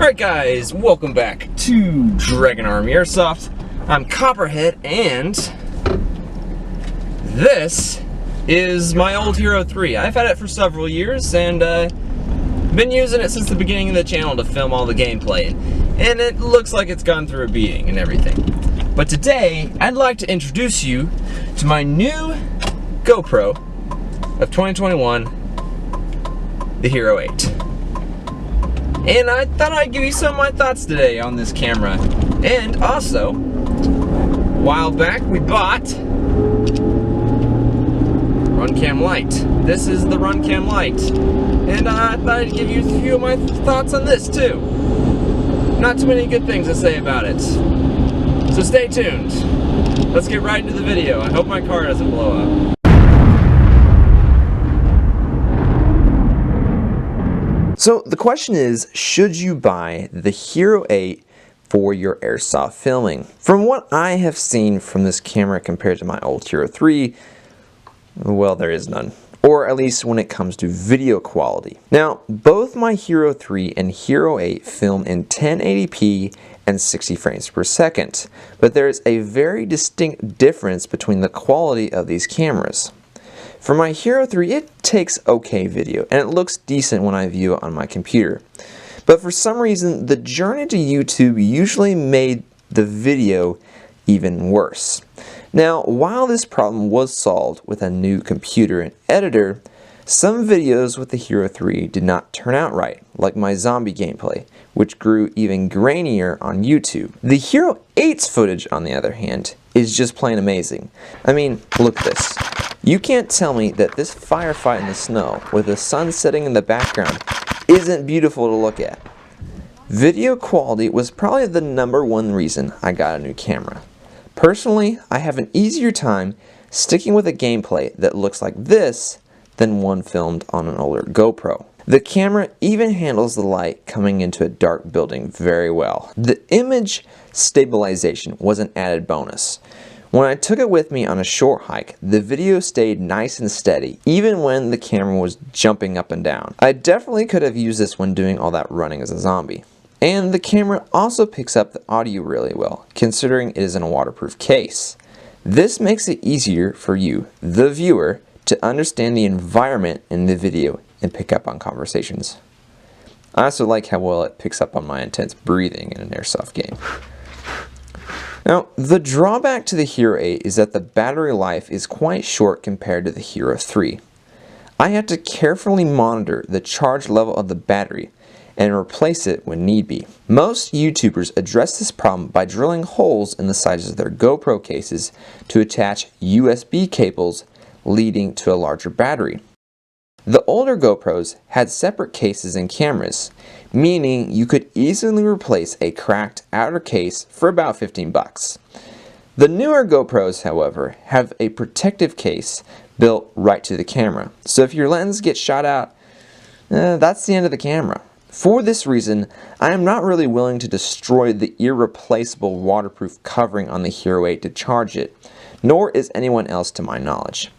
Alright guys, welcome back to Dragon Army Airsoft. I'm Copperhead and this is my old Hero 3. I've had it for several years and been using it since the beginning of the channel to film all the gameplay, and it looks like it's gone through a beating and everything. But today, I'd like to introduce you to my new GoPro of 2021, the Hero 8. And I thought I'd give you some of my thoughts today on this camera. And also, a while back we bought Runcam Lite. This is the Runcam Lite. And I thought I'd give you a few of my thoughts on this too. Not too many good things to say about it. So stay tuned. Let's get right into the video. I hope my car doesn't blow up. So the question is, should you buy the Hero 8 for your airsoft filming? From what I have seen from this camera compared to my old Hero 3, well, there is none. Or at least when it comes to video quality. Now, both my Hero 3 and Hero 8 film in 1080p and 60 frames per second, but there is a very distinct difference between the quality of these cameras. For my Hero 3, it takes okay video, and it looks decent when I view it on my computer. But for some reason, the journey to YouTube usually made the video even worse. Now, while this problem was solved with a new computer and editor, some videos with the Hero 3 did not turn out right, like my zombie gameplay, which grew even grainier on YouTube. The Hero 8's footage, on the other hand, is just plain amazing. I mean, look at this. You can't tell me that this firefight in the snow, with the sun setting in the background, isn't beautiful to look at. Video quality was probably the #1 reason I got a new camera. Personally, I have an easier time sticking with a gameplay that looks like this than one filmed on an older GoPro. The camera even handles the light coming into a dark building very well. The image stabilization was an added bonus. When I took it with me on a short hike, the video stayed nice and steady, even when the camera was jumping up and down. I definitely could have used this when doing all that running as a zombie. And the camera also picks up the audio really well, considering it is in a waterproof case. This makes it easier for you, the viewer, to understand the environment in the video and pick up on conversations. I also like how well it picks up on my intense breathing in an airsoft game. Now, the drawback to the Hero 8 is that the battery life is quite short compared to the Hero 3. I have to carefully monitor the charge level of the battery and replace it when need be. Most YouTubers address this problem by drilling holes in the sides of their GoPro cases to attach USB cables leading to a larger battery. The older GoPros had separate cases and cameras, meaning you could easily replace a cracked outer case for about 15 bucks. The newer GoPros, however, have a protective case built right to the camera, so if your lens gets shot out, that's the end of the camera. For this reason, I am not really willing to destroy the irreplaceable waterproof covering on the Hero 8 to charge it, nor is anyone else to my knowledge.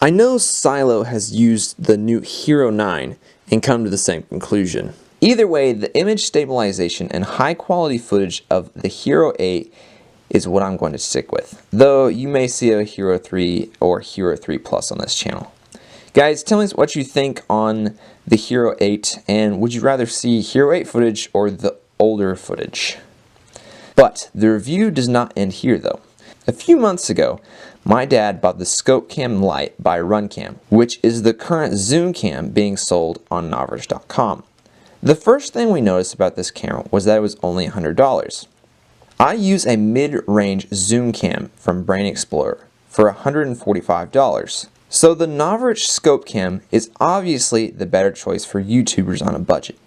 I know Silo has used the new Hero 9 and come to the same conclusion. Either way, the image stabilization and high quality footage of the Hero 8 is what I'm going to stick with, though you may see a Hero 3 or Hero 3 Plus on this channel. Guys, tell me what you think on the Hero 8, and would you rather see Hero 8 footage or the older footage? But the review does not end here though. A few months ago, my dad bought the Runcam Lite by Runcam, which is the current zoom cam being sold on Novrich.com. The first thing we noticed about this camera was that it was only $100. I use a mid-range zoom cam from Brain Explorer for $145. So the Novrich scope cam is obviously the better choice for YouTubers on a budget.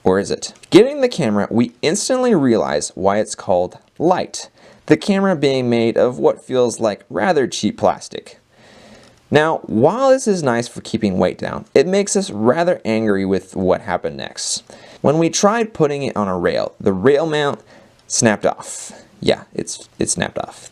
Or is it? Getting the camera, we instantly realize why it's called Lite, the camera being made of what feels like rather cheap plastic. Now, while this is nice for keeping weight down, it makes us rather angry with what happened next. When we tried putting it on a rail, the rail mount snapped off. Yeah, it snapped off.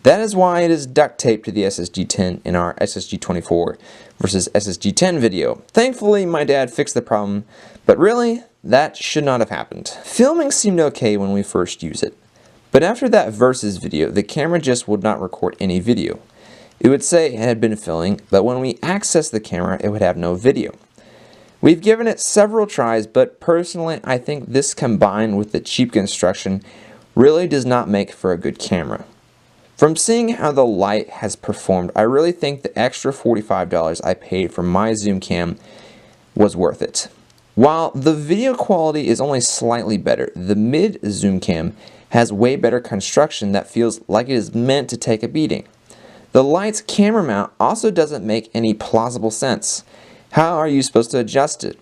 That is why it is duct taped to the SSG10 in our SSG24, versus SSG10 video. Thankfully, my dad fixed the problem, but really, that should not have happened. Filming seemed okay when we first used it, but after that versus video, the camera just would not record any video. It would say it had been filming, but when we accessed the camera, it would have no video. We've given it several tries, but personally, I think this combined with the cheap construction really does not make for a good camera. From seeing how the Lite has performed, I really think the extra $45 I paid for my zoom cam was worth it. While the video quality is only slightly better, the mid zoom cam has way better construction that feels like it is meant to take a beating. The Lite's camera mount also doesn't make any plausible sense. How are you supposed to adjust it?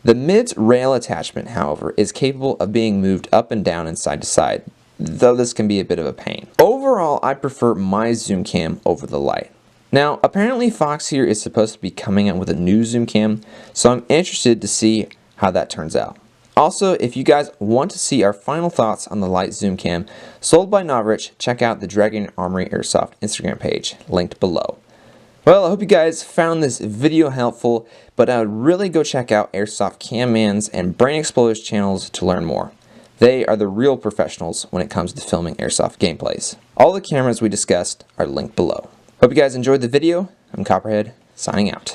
The mid's rail attachment, however, is capable of being moved up and down and side to side, though this can be a bit of a pain. Overall, I prefer my zoom cam over the Lite. Now, apparently Fox here is supposed to be coming out with a new zoom cam, so I'm interested to see how that turns out. Also, if you guys want to see our final thoughts on the Lite zoom cam sold by Novrich, check out the Dragon Armory Airsoft Instagram page, linked below. Well, I hope you guys found this video helpful, but I would really go check out Airsoft Cam Man's and Brain Exploders channels to learn more. They are the real professionals when it comes to filming Airsoft gameplays. All the cameras we discussed are linked below. Hope you guys enjoyed the video. I'm Copperhead, signing out.